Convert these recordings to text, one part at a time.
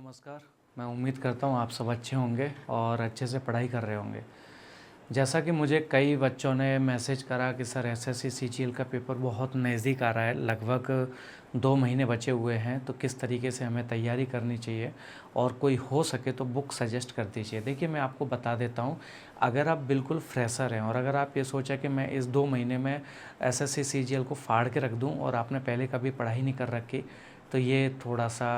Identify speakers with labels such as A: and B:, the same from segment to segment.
A: नमस्कार। मैं उम्मीद करता हूँ आप सब अच्छे होंगे और अच्छे से पढ़ाई कर रहे होंगे। जैसा कि मुझे कई बच्चों ने मैसेज करा कि सर एसएससी सीजीएल का पेपर बहुत नज़दीक आ रहा है, लगभग 2 महीने बचे हुए हैं, तो किस तरीके से हमें तैयारी करनी चाहिए और कोई हो सके तो बुक सजेस्ट कर दीजिए। देखिए, मैं आपको बता देता हूँ, अगर आप बिल्कुल फ्रेशर हैं और अगर आप ये सोचा कि मैं इस 2 महीने में एसएससी सीजीएल को फाड़ के रख दूँ और आपने पहले कभी पढ़ाई नहीं कर रखी, तो ये थोड़ा सा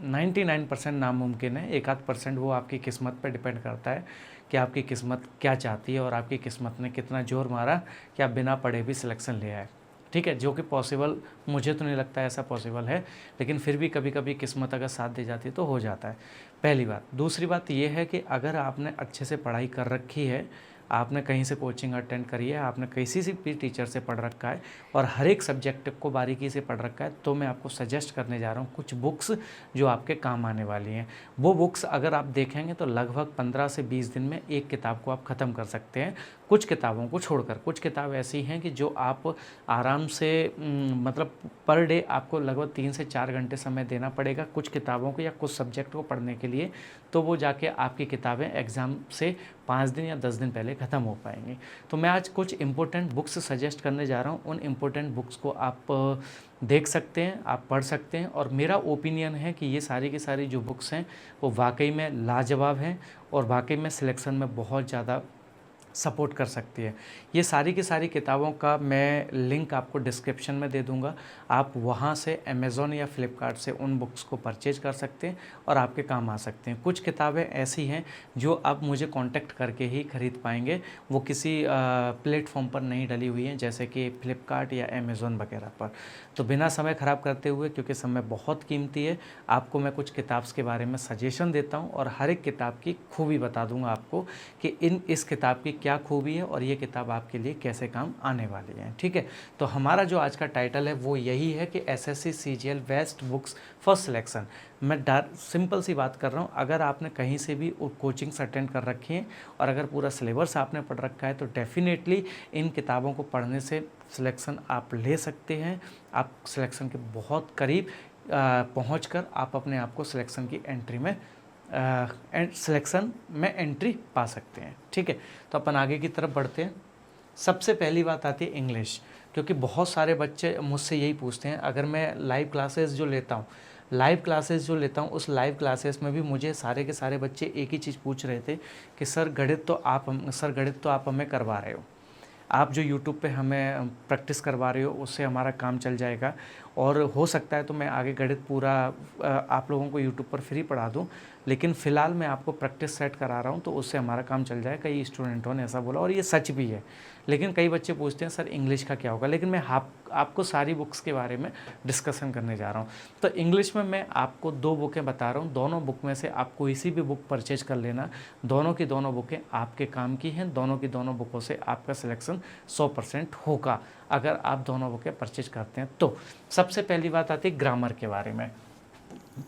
A: 99% नामुमकिन है। 1-8% वो आपकी किस्मत पे डिपेंड करता है कि आपकी किस्मत क्या चाहती है और आपकी किस्मत ने कितना ज़ोर मारा कि आप बिना पढ़े भी सिलेक्शन ले आए। ठीक है, जो कि पॉसिबल, मुझे तो नहीं लगता ऐसा पॉसिबल है, लेकिन फिर भी कभी कभी किस्मत अगर साथ दे जाती है तो हो जाता है। पहली बात। दूसरी बात ये है कि अगर आपने अच्छे से पढ़ाई कर रखी है, आपने कहीं से कोचिंग अटेंड करी है, आपने किसी से भी टीचर से पढ़ रखा है और हर एक सब्जेक्ट को बारीकी से पढ़ रखा है, तो मैं आपको सजेस्ट करने जा रहा हूँ कुछ बुक्स जो आपके काम आने वाली हैं। वो बुक्स अगर आप देखेंगे तो लगभग 15 से 20 दिन में एक किताब को आप ख़त्म कर सकते हैं, कुछ किताबों को छोड़कर। कुछ किताब ऐसी हैं कि जो आप आराम से मतलब पर डे आपको लगभग 3 से 4 घंटे समय देना पड़ेगा कुछ किताबों को या कुछ सब्जेक्ट को पढ़ने के लिए, तो वो जाके आपकी किताबें एग्ज़ाम से 5 दिन या 10 दिन पहले ख़त्म हो पाएंगी। तो मैं आज कुछ इम्पोर्टेंट बुक्स सजेस्ट करने जा रहा हूँ। उन इम्पोर्टेंट बुक्स को आप देख सकते हैं, आप पढ़ सकते हैं और मेरा ओपिनियन है कि ये सारी की सारी जो बुक्स हैं वो वाकई में लाजवाब हैं और वाकई में सिलेक्शन में बहुत ज़्यादा सपोर्ट कर सकती है। ये सारी की सारी किताबों का मैं लिंक आपको डिस्क्रिप्शन में दे दूंगा, आप वहाँ से अमेज़ॉन या फ्लिपकार्ट से उन बुक्स को परचेज कर सकते हैं और आपके काम आ सकते हैं। कुछ किताबें ऐसी हैं जो आप मुझे कांटेक्ट करके ही ख़रीद पाएंगे, वो किसी प्लेटफॉर्म पर नहीं डली हुई हैं, जैसे कि फ्लिपकार्ट या अमेज़ॉन वगैरह पर। तो बिना समय ख़राब करते हुए, क्योंकि समय बहुत कीमती है, आपको मैं कुछ किताब के बारे में सजेशन देता हूँ और हर एक किताब की खूबी बता दूँगा आपको कि इस किताब की क्या खूबी है और ये किताब आपके लिए कैसे काम आने वाली है। ठीक है, तो हमारा जो आज का टाइटल है वो यही है कि SSC CGL best books for selection. मैं सिंपल सी बात कर रहा हूँ, अगर आपने कहीं से भी कोचिंग्स अटेंड कर रखी हैं और अगर पूरा सिलेबस आपने पढ़ रखा है तो डेफिनेटली इन किताबों को पढ़ने से सिलेक्शन आप ले सकते हैं। आप सिलेक्शन के बहुत करीब पहुँच कर आप अपने आप को सिलेक्शन की एंट्री में सिलेक्शन में एंट्री पा सकते हैं। ठीक है, तो अपन आगे की तरफ बढ़ते हैं। सबसे पहली बात आती है इंग्लिश, क्योंकि बहुत सारे बच्चे मुझसे यही पूछते हैं। अगर मैं लाइव क्लासेस जो लेता हूँ उस लाइव क्लासेस में भी मुझे सारे के सारे बच्चे एक ही चीज़ पूछ रहे थे कि सर गणित तो आप हमें करवा रहे हो, आप जो YouTube पे हमें प्रैक्टिस करवा रहे हो उससे हमारा काम चल जाएगा और हो सकता है तो मैं आगे गणित पूरा आप लोगों को YouTube पर फ्री पढ़ा दूं, लेकिन फ़िलहाल मैं आपको प्रैक्टिस सेट करा रहा हूं तो उससे हमारा काम चल जाएगा। कई स्टूडेंटों ने ऐसा बोला और ये सच भी है। लेकिन कई बच्चे पूछते हैं सर इंग्लिश का क्या होगा, लेकिन मैं आपको सारी बुक्स के बारे में डिस्कशन करने जा रहा हूँ। तो इंग्लिश में मैं आपको 2 बुकें बता रहा हूँ, दोनों बुक में से आप कोई सी भी बुक परचेज कर लेना। दोनों की दोनों बुकें आपके काम की हैं, दोनों की दोनों बुकों से आपका सिलेक्शन 100% होगा अगर आप दोनों बुकें परचेज करते हैं। तो सबसे पहली बात आती है ग्रामर के बारे में।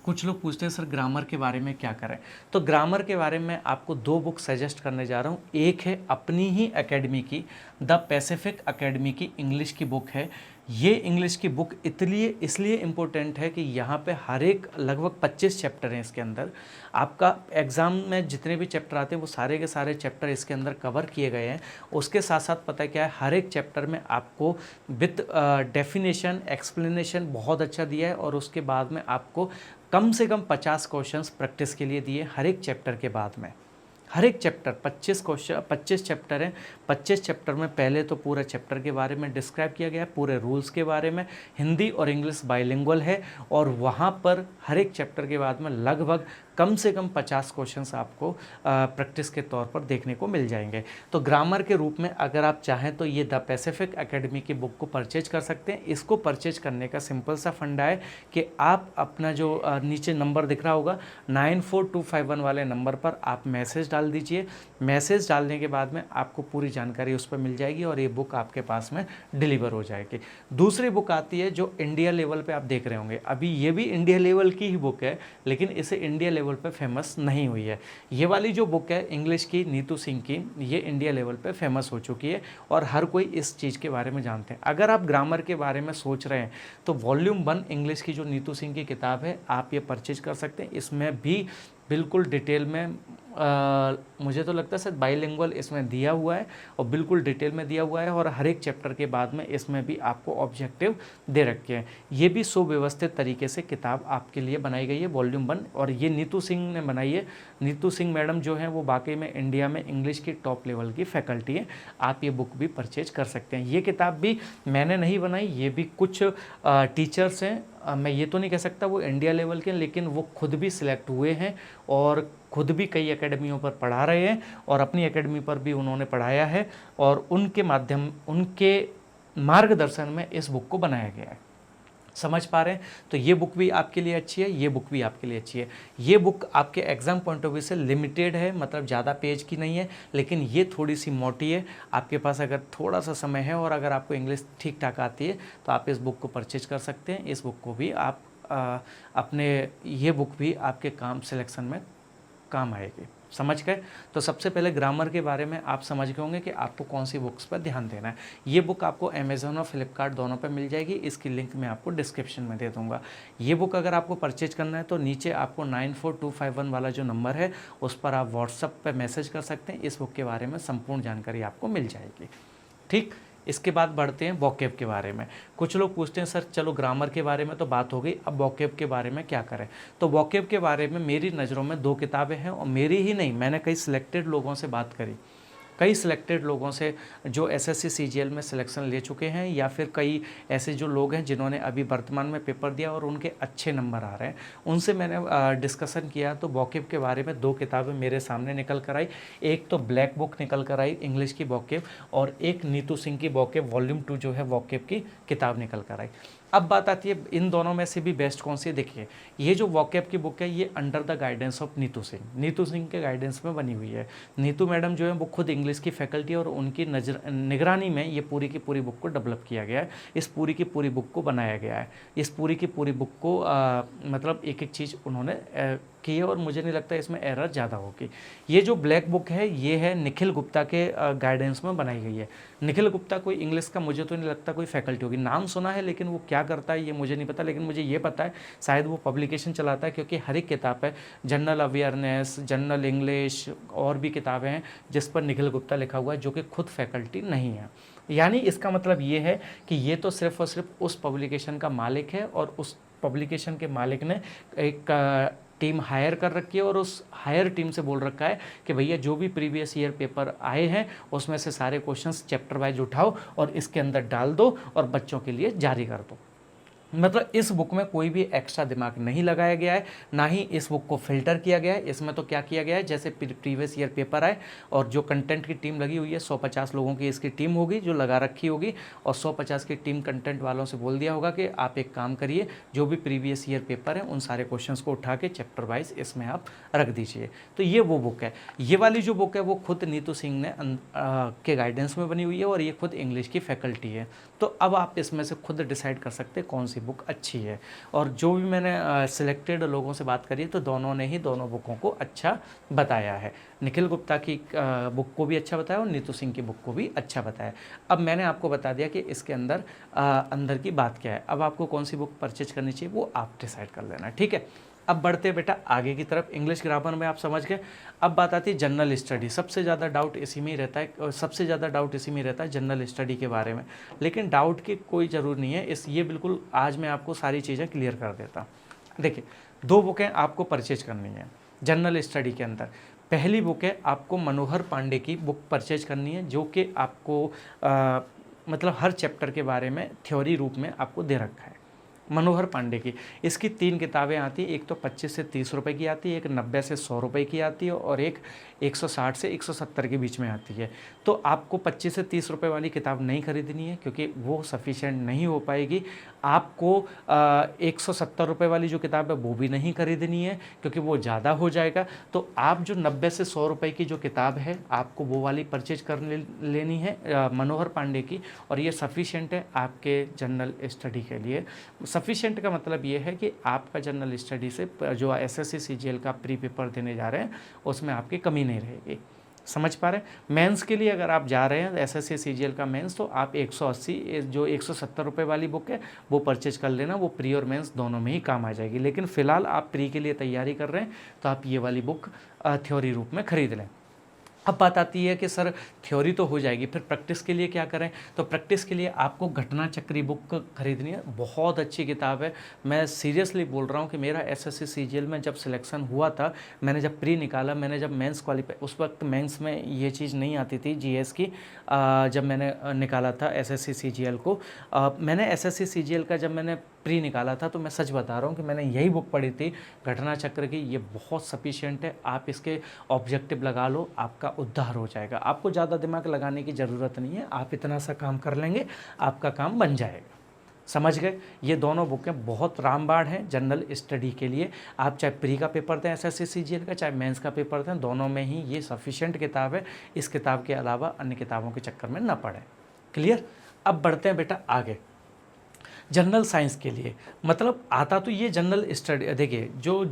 A: कुछ लोग पूछते हैं सर ग्रामर के बारे में क्या करें, तो ग्रामर के बारे में आपको 2 बुक सजेस्ट करने जा रहा हूँ। एक है अपनी ही एकेडमी की द पैसिफिक एकेडमी की इंग्लिश की बुक है। ये इंग्लिश की बुक इसलिए इम्पोर्टेंट है कि यहाँ पे हर एक लगभग 25 चैप्टर हैं इसके अंदर। आपका एग्ज़ाम में जितने भी चैप्टर आते हैं वो सारे के सारे चैप्टर इसके अंदर कवर किए गए हैं। उसके साथ साथ पता है क्या है, हर एक चैप्टर में आपको विथ डेफिनेशन एक्सप्लेनेशन बहुत अच्छा दिया है और उसके बाद में आपको कम से कम 50 क्वेश्चंस प्रैक्टिस के लिए दिए हर एक चैप्टर के बाद में। हर एक चैप्टर 25 चैप्टर हैं। 25 चैप्टर में पहले तो पूरा चैप्टर के बारे में डिस्क्राइब किया गया है, पूरे रूल्स के बारे में, हिंदी और इंग्लिश बाइलिंगुअल है और वहाँ पर हर एक चैप्टर के बाद में लगभग कम से कम 50 क्वेश्चंस आपको प्रैक्टिस के तौर पर देखने को मिल जाएंगे। तो ग्रामर के रूप में अगर आप चाहें तो ये द पैसिफिक एकेडमी की बुक को परचेज कर सकते हैं। इसको परचेज करने का सिंपल सा फंडा है कि आप अपना जो नीचे नंबर दिख रहा होगा 94251 वाले नंबर पर आप मैसेज डाल दीजिए। मैसेज डालने के बाद में आपको पूरी जानकारी उस पर मिल जाएगी और ये बुक आपके पास में डिलीवर हो जाएगी। दूसरी बुक आती है जो इंडिया लेवल पे आप देख रहे होंगे। अभी ये भी इंडिया लेवल की ही बुक है, लेकिन इसे इंडिया लेवल लेवल पे फेमस नहीं हुई है। ये वाली जो बुक है इंग्लिश की नीतू सिंह की, ये इंडिया लेवल पे फेमस हो चुकी है और हर कोई इस चीज़ के बारे में जानते हैं। अगर आप ग्रामर के बारे में सोच रहे हैं तो वॉल्यूम 1 इंग्लिश की जो नीतू सिंह की किताब है आप ये परचेज कर सकते हैं। इसमें भी बिल्कुल डिटेल में मुझे तो लगता है सर बाइलिंगुअल इसमें दिया हुआ है और बिल्कुल डिटेल में दिया हुआ है और हर एक चैप्टर के बाद में इसमें भी आपको ऑब्जेक्टिव दे रखे हैं। ये भी सुव्यवस्थित तरीके से किताब आपके लिए बनाई गई है वॉल्यूम 1 और ये नीतू सिंह ने बनाई है। नीतू सिंह मैडम जो हैं वो वाकई में इंडिया में इंग्लिश की टॉप लेवल की फैकल्टी है। आप ये बुक भी परचेज कर सकते हैं। ये किताब भी मैंने नहीं बनाई, ये भी कुछ टीचर्स हैं, मैं ये तो नहीं कह सकता वो इंडिया लेवल के, लेकिन वो खुद भी सिलेक्ट हुए हैं और खुद भी कई एकेडमियों पर पढ़ा रहे हैं और अपनी एकेडमी पर भी उन्होंने पढ़ाया है और उनके मार्गदर्शन में इस बुक को बनाया गया है। समझ पा रहे हैं? तो ये बुक भी आपके लिए अच्छी है, ये बुक भी आपके लिए अच्छी है। ये बुक आपके एग्जाम पॉइंट ऑफ व्यू से लिमिटेड है, मतलब ज़्यादा पेज की नहीं है, लेकिन ये थोड़ी सी मोटी है। आपके पास अगर थोड़ा सा समय है और अगर आपको इंग्लिश ठीक ठाक आती है तो आप इस बुक को परचेज कर सकते हैं। इस बुक को भी आप ये बुक भी आपके सिलेक्शन में काम आएगी। समझ गए? तो सबसे पहले ग्रामर के बारे में आप समझ गए होंगे कि आपको कौन सी बुक्स पर ध्यान देना है। ये बुक आपको अमेज़ॉन और फ्लिपकार्ट दोनों पर मिल जाएगी। इसकी लिंक मैं आपको डिस्क्रिप्शन में दे दूंगा। ये बुक अगर आपको परचेज करना है तो नीचे आपको 94251 वाला जो नंबर है उस पर आप व्हाट्सअप पर मैसेज कर सकते हैं। इस बुक के बारे में संपूर्ण जानकारी आपको मिल जाएगी। ठीक, इसके बाद बढ़ते हैं वोकैब के बारे में। कुछ लोग पूछते हैं सर चलो ग्रामर के बारे में तो बात हो गई, अब वोकैब के बारे में क्या करें। तो वोकैब के बारे में मेरी नज़रों में 2 किताबें हैं और मेरी ही नहीं, मैंने कई सिलेक्टेड लोगों से बात करी, कई सिलेक्टेड लोगों से जो एसएससी सीजीएल में सिलेक्शन ले चुके हैं या फिर कई ऐसे जो लोग हैं जिन्होंने अभी वर्तमान में पेपर दिया और उनके अच्छे नंबर आ रहे हैं, उनसे मैंने डिस्कशन किया। तो वोकैब के बारे में 2 किताबें मेरे सामने निकल कर आई। एक तो ब्लैक बुक निकल कर आई इंग्लिश की वोकैब और एक नीतू सिंह की वोकैब वॉल्यूम 2 जो है वोकैब की किताब निकल कर आई। अब बात आती है इन दोनों में से भी बेस्ट कौन सी है। देखिए ये जो वोकैब की बुक है ये under the guidance of Neetu Singh के गाइडेंस में बनी हुई है। नीतू मैडम जो है वो खुद इंग्लिश की फैकल्टी और उनकी निगरानी में ये पूरी की पूरी बुक को डेवलप किया गया है। इस पूरी की पूरी बुक को बनाया गया है। इस पूरी की पूरी बुक को मतलब एक एक चीज़ उन्होंने की है और मुझे नहीं लगता इसमें एरर ज़्यादा होगी। ये जो ब्लैक बुक है ये है निखिल गुप्ता के गाइडेंस में बनाई गई है। निखिल गुप्ता कोई इंग्लिश का मुझे तो नहीं लगता कोई फैकल्टी होगी, नाम सुना है लेकिन वो क्या करता है ये मुझे नहीं पता, लेकिन मुझे ये पता है शायद वो पब्लिकेशन चलाता है क्योंकि हर एक किताब है, जनरल अवेयरनेस, जनरल इंग्लिश और भी किताबें हैं जिस पर निखिल गुप्ता लिखा हुआ है जो कि खुद फैकल्टी नहीं है। यानी इसका मतलब ये है कि ये तो सिर्फ और सिर्फ उस पब्लिकेशन का मालिक है और उस पब्लिकेशन के मालिक ने एक टीम हायर कर रखी है और उस हायर टीम से बोल रखा है कि भैया जो भी प्रीवियस ईयर पेपर आए हैं उसमें से सारे क्वेश्चंस चैप्टर वाइज उठाओ और इसके अंदर डाल दो और बच्चों के लिए जारी कर दो। मतलब इस बुक में कोई भी एक्स्ट्रा दिमाग नहीं लगाया गया है, ना ही इस बुक को फिल्टर किया गया है। इसमें तो क्या किया गया है, जैसे प्रीवियस ईयर पेपर आए और जो कंटेंट की टीम लगी हुई है 150 लोगों की इसकी टीम होगी जो लगा रखी होगी और 150 की टीम कंटेंट वालों से बोल दिया होगा कि आप एक काम करिए जो भी प्रीवियस ईयर पेपर है उन सारे क्वेश्चंस को उठा के चैप्टर वाइज इसमें आप रख दीजिए। तो ये वो बुक है। ये वाली जो बुक है वो खुद नीतू सिंह ने के गाइडेंस में बनी हुई है और ये खुद इंग्लिश की फैकल्टी है। तो अब आप इसमें से खुद डिसाइड कर सकते हैं कौन सी बुक अच्छी है। और जो भी मैंने सिलेक्टेड लोगों से बात करी तो दोनों ने ही दोनों बुकों को अच्छा बताया है। निखिल गुप्ता की बुक को भी अच्छा बताया और नीतू सिंह की बुक को भी अच्छा बताया। अब मैंने आपको बता दिया कि इसके अंदर की बात क्या है। अब आपको कौन सी बुक परचेज करनी चाहिए वो आप डिसाइड कर लेना, ठीक है। अब बढ़ते बेटा आगे की तरफ। इंग्लिश ग्रामर में आप समझ गए। अब बात आती है जनरल स्टडी। सबसे ज़्यादा डाउट इसी में ही रहता है, सबसे ज़्यादा डाउट इसी में रहता है जनरल स्टडी के बारे में। लेकिन डाउट की कोई ज़रूर नहीं है, ये बिल्कुल आज मैं आपको सारी चीज़ें क्लियर कर देता हूँ। देखिए 2 बुकें आपको परचेज करनी है जनरल स्टडी के अंदर। पहली बुक है आपको मनोहर पांडे की बुक परचेज करनी है जो कि आपको मतलब हर चैप्टर के बारे में थ्योरी रूप में आपको दे रखा है। मनोहर पांडे की इसकी 3 किताबें आती है, एक तो 25 से 30 रुपए की आती है, एक 90 से 100 रुपए की आती है और एक 160 से 170 के बीच में आती है। तो आपको 25 से 30 रुपए वाली किताब नहीं खरीदनी है क्योंकि वो सफिशेंट नहीं हो पाएगी। आपको 170 रुपए वाली जो किताब है वो भी नहीं खरीदनी है क्योंकि वो ज़्यादा हो जाएगा। तो आप जो 90 से 100 रुपए की जो किताब है आपको वो वाली परचेज कर लेनी है मनोहर पांडे की, और ये सफिशेंट है आपके जनरल स्टडी के लिए, सफिशिएंट का मतलब ये है कि आपका जनरल स्टडी से जो एसएससी सीजीएल का प्री पेपर देने जा रहे हैं उसमें आपकी कमी नहीं रहेगी। समझ पा रहे हैं। मेंस के लिए अगर आप जा रहे हैं एसएससी सीजीएल का मेंस, तो आप 180 जो 170 रुपये वाली बुक है वो परचेज कर लेना, वो प्री और मेंस दोनों में ही काम आ जाएगी। लेकिन फ़िलहाल आप प्री के लिए तैयारी कर रहे हैं तो आप ये वाली बुक थ्योरी रूप में ख़रीद लें। अब बात आती है कि सर थ्योरी तो हो जाएगी, फिर प्रैक्टिस के लिए क्या करें? तो प्रैक्टिस के लिए आपको घटना चक्री बुक खरीदनी है, बहुत अच्छी किताब है। मैं सीरियसली बोल रहा हूँ कि मेरा एसएससी सीजीएल में जब सिलेक्शन हुआ था, मैंने जब प्री निकाला, मैंने जब मेंस क्वालिफाई, उस वक्त मेंस में ये चीज़ नहीं आती थी जीएस की, जब मैंने निकाला था एसएससी सीजीएल को, मैंने एसएससी सीजीएल का जब मैंने प्री निकाला था तो मैं सच बता रहा हूँ कि मैंने यही बुक पढ़ी थी घटना चक्र की। ये बहुत सफिशिएंट है, आप इसके ऑब्जेक्टिव लगा लो, आपका उद्धार हो जाएगा। आपको ज़्यादा दिमाग लगाने की ज़रूरत नहीं है, आप इतना सा काम कर लेंगे आपका काम बन जाएगा। समझ गए? ये दोनों बुकें बहुत रामबाण हैं जनरल स्टडी के लिए। आप चाहे प्री का पेपर दें एसएससी सीजीएल का, चाहे मेंस का पेपर दें, दोनों में ही ये सफिशिएंट किताब है। इस किताब के अलावा अन्य किताबों के चक्कर में ना पड़े। क्लियर? अब बढ़ते हैं बेटा आगे। जनरल साइंस के लिए मतलब आता तो ये जनरल स्टडी, देखिए जो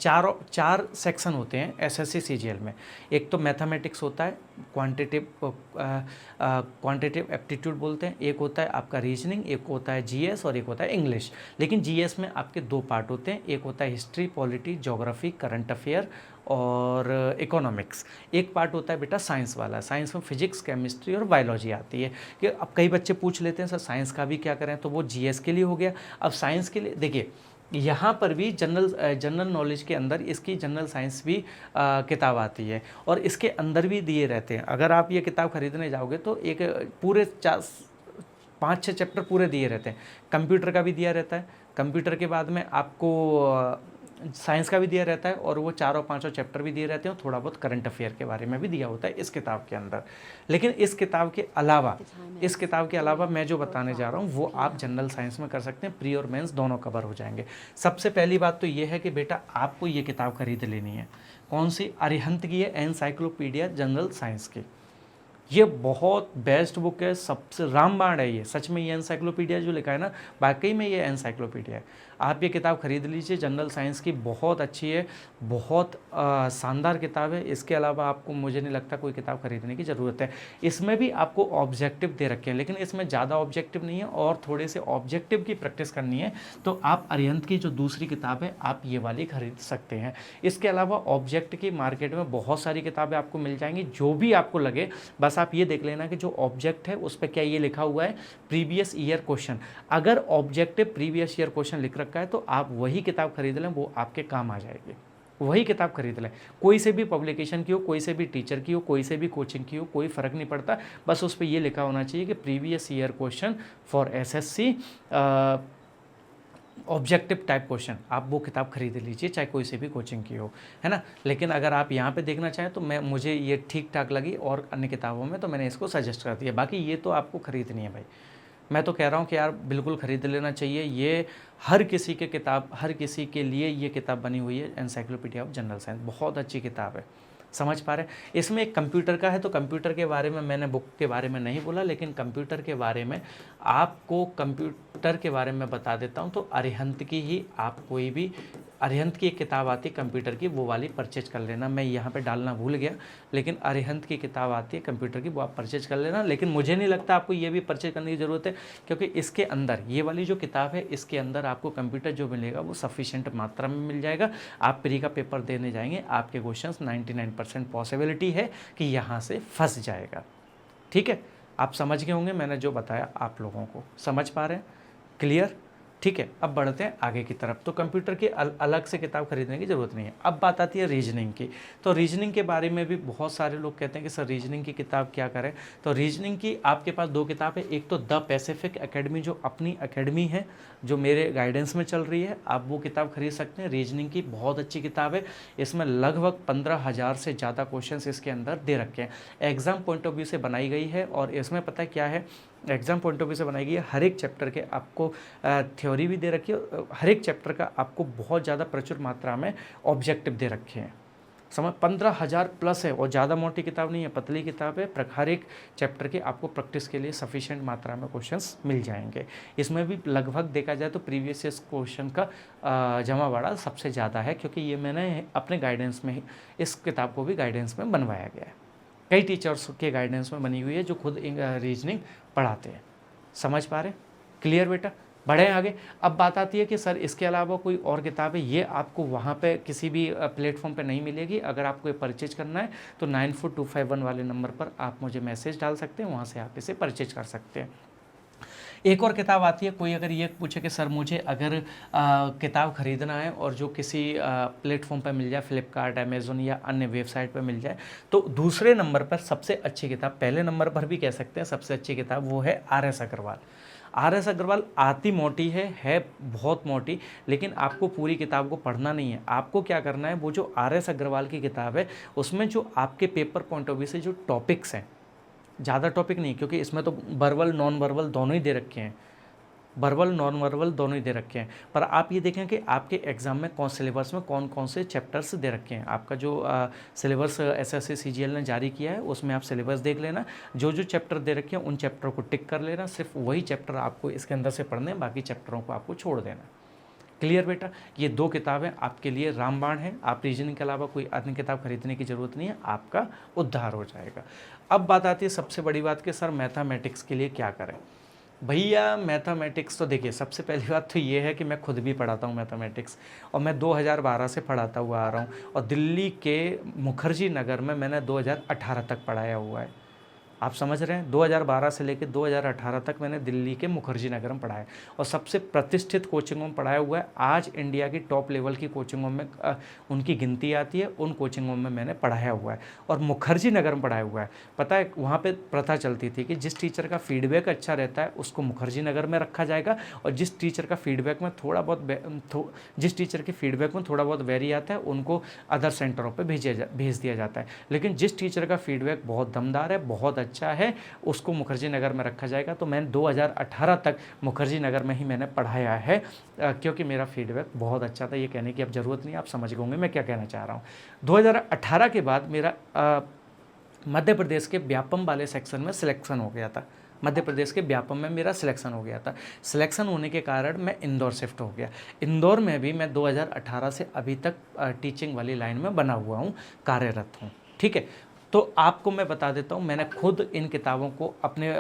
A: चार सेक्शन होते हैं एसएससी सीजीएल में। एक तो मैथमेटिक्स होता है, क्वांटिटेटिव एप्टीट्यूड बोलते हैं, एक होता है आपका रीजनिंग, एक होता है जीएस और एक होता है इंग्लिश। लेकिन जीएस में आपके दो पार्ट होते हैं, एक होता है history, polity, geography, current affair और इकोनॉमिक्स। एक पार्ट होता है बेटा साइंस वाला, साइंस में फिजिक्स, केमिस्ट्री और बायोलॉजी आती है। कि अब कई बच्चे पूछ लेते हैं सर साइंस का भी क्या करें, तो वो जीएस के लिए हो गया। अब साइंस के लिए देखिए यहाँ पर भी जनरल नॉलेज के अंदर इसकी जनरल साइंस भी किताब आती है और इसके अंदर भी दिए रहते हैं। अगर आप ये किताब खरीदने जाओगे तो एक पूरे 5-6 चैप्टर पूरे दिए रहते हैं। कंप्यूटर का भी दिया रहता है, कंप्यूटर के बाद में आपको साइंस का भी दिया रहता है और वो 4-5 चैप्टर भी दिए रहते हैं। थोड़ा बहुत करंट अफेयर के बारे में भी दिया होता है इस किताब के अंदर। लेकिन इस किताब के अलावा मैं जो बताने जा रहा हूँ वो आप जनरल साइंस में कर सकते हैं, प्री और मेंस दोनों कवर हो जाएंगे। सबसे पहली बात तो ये है कि बेटा आपको ये किताब खरीद लेनी है। कौन सी? अरिहंत की है, एनसाइक्लोपीडिया जनरल साइंस की। ये बहुत बेस्ट बुक है, सबसे रामबाण है ये। सच में ये एनसाइक्लोपीडिया जो लिखा है ना, वाकई में ये एनसाइक्लोपीडिया है। आप ये किताब खरीद लीजिए, जनरल साइंस की, बहुत अच्छी है, बहुत शानदार किताब है। इसके अलावा आपको मुझे नहीं लगता कोई किताब खरीदने की ज़रूरत है। इसमें भी आपको ऑब्जेक्टिव दे रखे हैं, लेकिन इसमें ज़्यादा ऑब्जेक्टिव नहीं है और थोड़े से ऑब्जेक्टिव की प्रैक्टिस करनी है तो आप अरिहंत की जो दूसरी किताब है आप ये वाली खरीद सकते हैं। इसके अलावा ऑब्जेक्ट की मार्केट में बहुत सारी किताबें आपको मिल जाएंगी, जो भी आपको लगे। बस आप ये देख लेना कि जो ऑब्जेक्ट है उस पर क्या ये लिखा हुआ है प्रीवियस ईयर क्वेश्चन। अगर ऑब्जेक्टिव प्रीवियस ईयर क्वेश्चन लिख रखा है तो आप वही किताब खरीद लें, वो आपके काम आ जाएगी। वही किताब खरीद लें, कोई से भी पब्लिकेशन की हो, कोई से भी टीचर की हो, कोई से भी कोचिंग की हो, कोई फ़र्क नहीं पड़ता। बस उस पर यह लिखा होना चाहिए कि previous year question for SSC objective type question. आप वो किताब खरीद लीजिए, चाहे कोई से भी कोचिंग की हो, है ना। लेकिन अगर आप यहाँ पे देखना चाहें तो मुझे ये ठीक ठाक लगी और अन्य किताबों में तो मैंने इसको सजेस्ट कर दिया। बाकी ये तो आपको खरीदनी है भाई, मैं तो कह रहा हूँ कि यार बिल्कुल ख़रीद लेना चाहिए। ये हर किसी के लिए ये किताब बनी हुई है, एनसाइक्लोपीडिया ऑफ जनरल साइंस, बहुत अच्छी किताब है। समझ पा रहे हैं? इसमें एक कंप्यूटर का है तो कंप्यूटर के बारे में मैंने बुक के बारे में नहीं बोला, लेकिन कंप्यूटर के बारे में आपको कंप्यूटर के बारे में बता देता हूँ। तो अरिहंत की ही आप कोई भी अरिहंत की एक किताब आती है कंप्यूटर की, वो वाली परचेज कर लेना। मैं यहाँ पे डालना भूल गया, लेकिन अरिहंत की किताब आती है कंप्यूटर की, वो आप परचेज कर लेना। लेकिन मुझे नहीं लगता आपको ये भी परचेज करने की ज़रूरत है, क्योंकि इसके अंदर ये वाली जो किताब है इसके अंदर आपको कंप्यूटर जो मिलेगा वो सफिशेंट मात्रा में मिल जाएगा। आप प्री का पेपर देने जाएंगे, आपके क्वेश्चन 99% पॉसिबिलिटी है कि यहाँ से फंस जाएगा। ठीक है, आप समझ गए होंगे मैंने जो बताया आप लोगों को, समझ पा रहे हैं? क्लियर? ठीक है, अब बढ़ते हैं आगे की तरफ। तो कंप्यूटर की अलग से किताब खरीदने की ज़रूरत नहीं है। अब बात आती है रीजनिंग की। तो रीजनिंग के बारे में भी बहुत सारे लोग कहते हैं कि सर रीजनिंग की किताब क्या करें। तो रीजनिंग की आपके पास दो किताब है, एक तो द पैसिफिक एकेडमी जो अपनी एकेडमी है, जो मेरे गाइडेंस में चल रही है, आप वो किताब खरीद सकते हैं। रीजनिंग की बहुत अच्छी किताब है, इसमें लगभग 15,000 से ज़्यादा क्वेश्चन इसके अंदर दे रखे हैं। एग्ज़ाम पॉइंट ऑफ व्यू से बनाई गई है और इसमें पता है क्या है, एग्ज़ाम पॉइंट ऑफ व्यू से बनाई गई है। हर एक चैप्टर के आपको थ्योरी भी दे रखी है, हर एक चैप्टर का आपको बहुत ज़्यादा प्रचुर मात्रा में ऑब्जेक्टिव दे रखे हैं। समझ 15,000 प्लस है और ज़्यादा मोटी किताब नहीं है, पतली किताब है। हर एक चैप्टर के आपको प्रैक्टिस के लिए सफिशिएंट मात्रा में क्वेश्चंस मिल जाएंगे। इसमें भी लगभग देखा जाए तो प्रीवियस ईयर क्वेश्चन का जमावड़ा सबसे ज़्यादा है, क्योंकि ये मैंने अपने गाइडेंस में ही इस किताब को भी गाइडेंस में बनवाया गया है। कई टीचर्स के गाइडेंस में बनी हुई है जो खुद रीजनिंग पढ़ाते हैं। समझ पा रहे? क्लियर बेटा? बढ़े आगे। अब बात आती है कि सर इसके अलावा कोई और किताब है, ये आपको वहाँ पे किसी भी प्लेटफॉर्म पे नहीं मिलेगी। अगर आपको ये परचेज करना है तो 94251 वाले नंबर पर आप मुझे मैसेज डाल सकते हैं, वहाँ से आप इसे परचेज कर सकते हैं। एक और किताब आती है, कोई अगर ये पूछे कि सर मुझे अगर किताब ख़रीदना है और जो किसी प्लेटफॉर्म पर मिल जाए, फ्लिपकार्ट, अमेज़ोन या अन्य वेबसाइट पर मिल जाए, तो दूसरे नंबर पर सबसे अच्छी किताब, पहले नंबर पर भी कह सकते हैं सबसे अच्छी किताब, वो है आर.एस. अग्रवाल। आर.एस. अग्रवाल आती मोटी है बहुत मोटी, लेकिन आपको पूरी किताब को पढ़ना नहीं है। आपको क्या करना है, वो जो आर.एस. अग्रवाल की किताब है उसमें जो आपके पेपर पॉइंट ऑफ व्यू से जो टॉपिक्स हैं, ज़्यादा टॉपिक नहीं, क्योंकि इसमें तो वर्बल नॉन वर्बल दोनों ही दे रखे हैं, वर्बल नॉन वर्बल दोनों ही दे रखे हैं। पर आप ये देखें कि आपके एग्ज़ाम में कौन सिलेबस में कौन कौन से चैप्टर्स दे रखे हैं। आपका जो सिलेबस एसएससी सीजीएल ने जारी किया है उसमें आप सिलेबस देख लेना, जो जो चैप्टर दे रखे हैं उन चैप्टर को टिक कर लेना, सिर्फ वही चैप्टर आपको इसके अंदर से पढ़ने हैं, बाकी चैप्टरों को आपको छोड़ देना। क्लियर बेटा? ये दो किताबें आपके लिए रामबाण हैं। आप रीजनिंग के अलावा कोई अन्य किताब खरीदने की ज़रूरत नहीं है, आपका उद्धार हो जाएगा। अब बात आती है सबसे बड़ी बात कि सर मैथमेटिक्स के लिए क्या करें। भैया मैथमेटिक्स तो देखिए, सबसे पहली बात तो ये है कि मैं खुद भी पढ़ाता हूँ मैथमेटिक्स, और मैं 2012 से पढ़ाता हुआ आ रहा हूँ, और दिल्ली के मुखर्जी नगर में मैंने 2018 तक पढ़ाया हुआ है। आप समझ रहे हैं, 2012 से लेकर 2018 तक मैंने दिल्ली के मुखर्जी नगर में पढ़ाया, और सबसे प्रतिष्ठित कोचिंगों में पढ़ाया हुआ है। आज इंडिया की टॉप लेवल की कोचिंगों में उनकी गिनती आती है, उन कोचिंगों में मैंने पढ़ाया हुआ है, और मुखर्जी नगर में पढ़ाया हुआ है। पता है वहाँ पे प्रथा चलती थी कि जिस टीचर का फीडबैक अच्छा रहता है उसको मुखर्जी नगर में रखा जाएगा, और जिस टीचर का फीडबैक में जिस टीचर के फीडबैक में थोड़ा बहुत वेरी आता है उनको अदर सेंटरों पर भेज दिया जाता है। लेकिन जिस टीचर का फीडबैक बहुत दमदार है, बहुत अच्छा है, उसको मुखर्जी नगर में रखा जाएगा। तो मैंने 2018 तक मुखर्जी नगर में ही मैंने पढ़ाया है, क्योंकि मेरा फीडबैक बहुत अच्छा था। ये कहने की अब ज़रूरत नहीं, आप समझ गए होंगे मैं क्या कहना चाह रहा हूँ। 2018 के बाद मेरा मध्य प्रदेश के व्यापम वाले सेक्शन में सिलेक्शन हो गया था। मध्य प्रदेश के व्यापम में मेरा सिलेक्शन हो गया था। सिलेक्शन होने के कारण मैं इंदौर शिफ्ट हो गया। इंदौर में भी मैं 2018 से अभी तक टीचिंग वाली लाइन में बना हुआ हूँ, कार्यरत हूँ। ठीक है, तो आपको मैं बता देता हूँ, मैंने खुद इन किताबों को अपने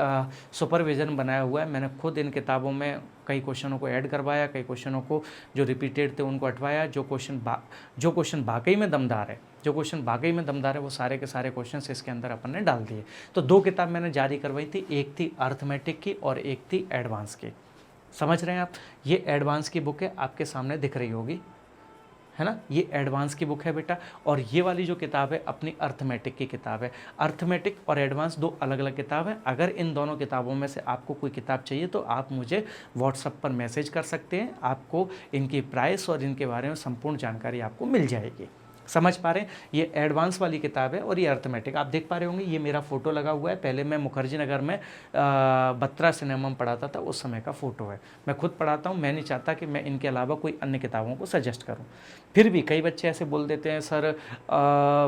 A: सुपरविज़न बनाया हुआ है। मैंने खुद इन किताबों में कई क्वेश्चनों को ऐड करवाया, कई क्वेश्चनों को जो रिपीटेड थे उनको हटवाया। जो क्वेश्चन वाकई में दमदार है, वो सारे के सारे क्वेश्चंस इसके अंदर अपन ने डाल दिए। तो दो किताब मैंने जारी करवाई थी, एक थी अर्थमेटिक की और एक थी एडवांस की। समझ रहे हैं आप? ये एडवांस की बुक है, आपके सामने दिख रही होगी, है ना, ये एडवांस की बुक है बेटा। और ये वाली जो किताब है अपनी अर्थमेटिक की किताब है। अर्थमेटिक और एडवांस दो अलग अलग किताब हैं। अगर इन दोनों किताबों में से आपको कोई किताब चाहिए तो आप मुझे व्हाट्सएप पर मैसेज कर सकते हैं, आपको इनकी प्राइस और इनके बारे में संपूर्ण जानकारी आपको मिल जाएगी। समझ पा रहे हैं? ये एडवांस वाली किताब है और ये अर्थमेटिक। आप देख पा रहे होंगे, ये मेरा फ़ोटो लगा हुआ है। पहले मैं मुखर्जी नगर में बत्रा सिनेमा में पढ़ाता था, उस समय का फ़ोटो है। मैं खुद पढ़ाता हूँ, मैं नहीं चाहता कि मैं इनके अलावा कोई अन्य किताबों को सजेस्ट करूँ। फिर भी कई बच्चे ऐसे बोल देते हैं, सर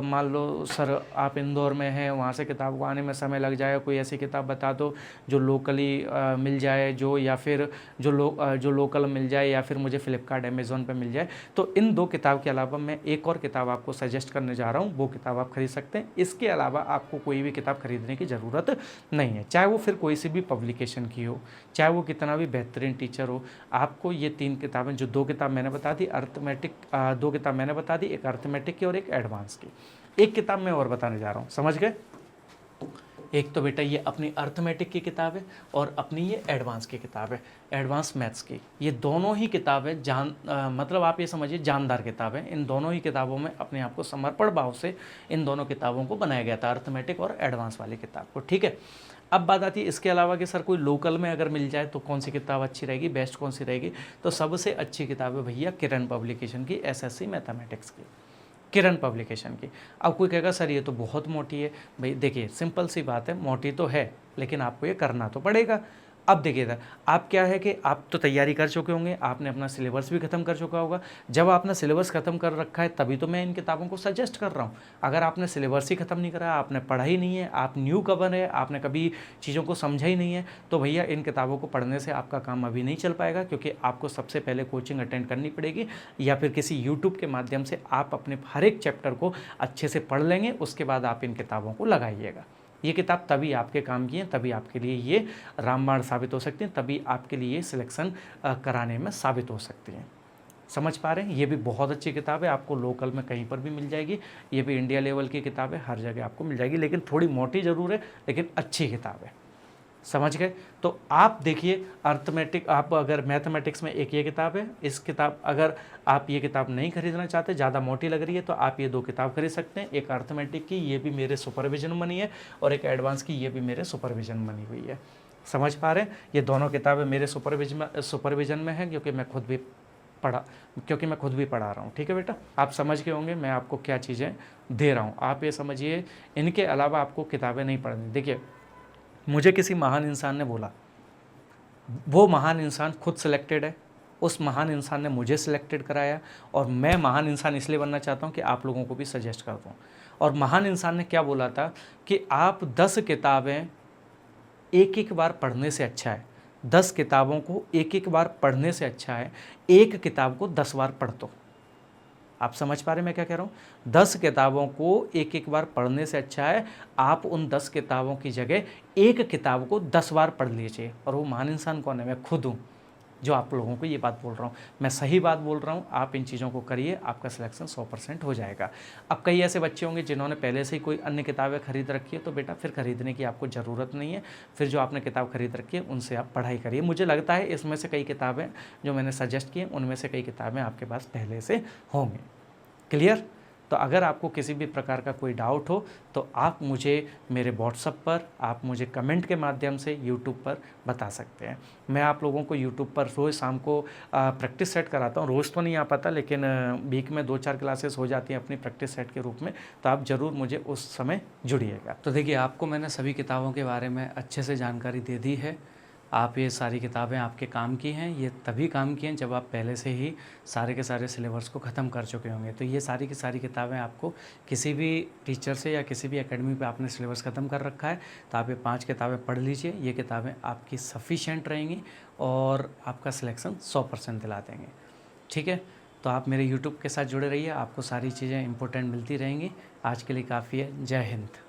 A: मान लो सर आप इंदौर में हैं, वहाँ से किताब को आने में समय लग जाए, कोई ऐसी किताब बता दो जो लोकली मिल जाए, या फिर जो लोकल मिल जाए, या फिर मुझे फ्लिपकार्ट अमेज़ॉन पर मिल जाए। तो इन दो किताब के अलावा मैं एक और किताब आपको सजेस्ट करने जा रहा हूँ, वो किताब आप खरीद सकते हैं। इसके अलावा आपको कोई भी किताब खरीदने की ज़रूरत नहीं है, चाहे वो फिर कोई सी भी पब्लिकेशन की हो, चाहे वो कितना भी बेहतरीन टीचर हो। आपको ये तीन किताबें, जो दो किताब मैंने बता दी अर्थमेटिक, दो किताब मैंने बता दी, एक अर्थमेटिक की और एक एडवांस की। एक किताब मैं और बताने जा रहा हूँ, समझ गए? एक तो बेटा ये अपनी अर्थमेटिक की किताब है और अपनी ये एडवांस की किताब है, एडवांस मैथ्स की। ये दोनों ही किताबें मतलब आप ये समझिए जानदार किताबें। इन दोनों ही किताबों में अपने आप को समर्पण भाव से इन दोनों किताबों को बनाया गया था, अर्थमेटिक और एडवांस वाली किताब को। ठीक है, अब बात आती है इसके अलावा कि सर कोई लोकल में अगर मिल जाए तो कौन सी किताब अच्छी रहेगी, बेस्ट कौन सी रहेगी? तो सबसे अच्छी किताब है भैया किरण पब्लिकेशन की, एसएससी मैथमेटिक्स की, किरण पब्लिकेशन की। अब कोई कहेगा सर ये तो बहुत मोटी है। भाई देखिए, सिंपल सी बात है, मोटी तो है लेकिन आपको ये करना तो पड़ेगा। अब देखिए इधर, आप क्या है कि आप तो तैयारी कर चुके होंगे, आपने अपना सिलेबस भी ख़त्म कर चुका होगा। जब आपने सिलेबस ख़त्म कर रखा है तभी तो मैं इन किताबों को सजेस्ट कर रहा हूँ। अगर आपने सिलेबस ही ख़त्म नहीं करा, आपने पढ़ा ही नहीं है, आप न्यू कवर है, आपने कभी चीज़ों को समझा ही नहीं है, तो भैया इन किताबों को पढ़ने से आपका काम अभी नहीं चल पाएगा, क्योंकि आपको सबसे पहले कोचिंग अटेंड करनी पड़ेगी, या फिर किसी यूट्यूब के माध्यम से आप अपने हर एक चैप्टर को अच्छे से पढ़ लेंगे, उसके बाद आप इन किताबों को लगाइएगा। ये किताब तभी आपके काम की है, तभी आपके लिए ये रामबाण साबित हो सकती हैं, तभी आपके लिए सिलेक्शन कराने में साबित हो सकती हैं। समझ पा रहे हैं? ये भी बहुत अच्छी किताब है, आपको लोकल में कहीं पर भी मिल जाएगी। ये भी इंडिया लेवल की किताब है, हर जगह आपको मिल जाएगी, लेकिन थोड़ी मोटी ज़रूर है, लेकिन अच्छी किताब है। समझ गए? तो आप देखिए अर्थमेटिक, आप अगर मैथमेटिक्स में एक ये किताब है, इस किताब अगर आप ये किताब नहीं खरीदना चाहते, ज़्यादा मोटी लग रही है, तो आप ये 2 किताब खरीद सकते हैं। एक अर्थमेटिक की, ये भी मेरे सुपरविजन बनी है, और एक एडवांस की, ये भी मेरे सुपरविजन बनी हुई है। समझ पा रहे हैं? ये दोनों किताबें मेरे सुपरविजन में है, क्योंकि मैं खुद भी पढ़ा रहा हूँ। ठीक है बेटा, आप समझ गए होंगे मैं आपको क्या चीज़ें दे रहा हूँ। आप ये समझिए, इनके अलावा आपको किताबें नहीं पढ़नी। देखिए, मुझे किसी महान इंसान ने बोला, वो महान इंसान खुद सिलेक्टेड है, उस महान इंसान ने मुझे सिलेक्टेड कराया, और मैं महान इंसान इसलिए बनना चाहता हूँ कि आप लोगों को भी सजेस्ट कर दूँ। और महान इंसान ने क्या बोला था कि आप 10 किताबें एक एक बार पढ़ने से अच्छा है, 10 किताबों को एक एक बार पढ़ने से अच्छा है एक किताब को 10 बार पढ़ दो। आप समझ पा रहे हैं मैं क्या कह रहा हूँ? 10 किताबों को एक एक बार पढ़ने से अच्छा है आप उन 10 किताबों की जगह एक किताब को 10 बार पढ़ लीजिए। और वो महान इंसान कौन है? मैं खुद हूँ, जो आप लोगों को ये बात बोल रहा हूँ। मैं सही बात बोल रहा हूँ, आप इन चीज़ों को करिए, आपका सिलेक्शन 100% हो जाएगा। अब कई ऐसे बच्चे होंगे जिन्होंने पहले से ही कोई अन्य किताबें खरीद रखी है, तो बेटा फिर खरीदने की आपको ज़रूरत नहीं है। फिर जो आपने किताब खरीद रखी है उनसे आप पढ़ाई करिए। मुझे लगता है इसमें से कई किताबें जो मैंने सजेस्ट की हैं, उनमें से कई किताबें आपके पास पहले से होंगी। क्लियर? तो अगर आपको किसी भी प्रकार का कोई डाउट हो तो आप मुझे मेरे व्हाट्सएप पर, आप मुझे कमेंट के माध्यम से यूट्यूब पर बता सकते हैं। मैं आप लोगों को यूट्यूब पर रोज़ शाम को प्रैक्टिस सेट कराता हूँ। रोज़ तो नहीं आ पाता, लेकिन वीक में 2-4 क्लासेस हो जाती हैं अपनी प्रैक्टिस सेट के रूप में, तो आप ज़रूर मुझे उस समय जुड़िएगा। तो देखिए, आपको मैंने सभी किताबों के बारे में अच्छे से जानकारी दे दी है। आप ये सारी किताबें आपके काम की हैं, ये तभी काम की हैं जब आप पहले से ही सारे के सारे सिलेबस को ख़त्म कर चुके होंगे। तो ये सारी की सारी किताबें आपको किसी भी टीचर से या किसी भी एकेडमी पे आपने सिलेबस ख़त्म कर रखा है, तो आप ये 5 किताबें पढ़ लीजिए। ये किताबें आपकी सफिशिएंट रहेंगी और आपका सिलेक्शन 100% दिला देंगे। ठीक है? तो आप मेरे यूट्यूब के साथ जुड़े रहिए, आपको सारी चीज़ें इंपॉर्टेंट मिलती रहेंगी। आज के लिए काफ़ी है। जय हिंद।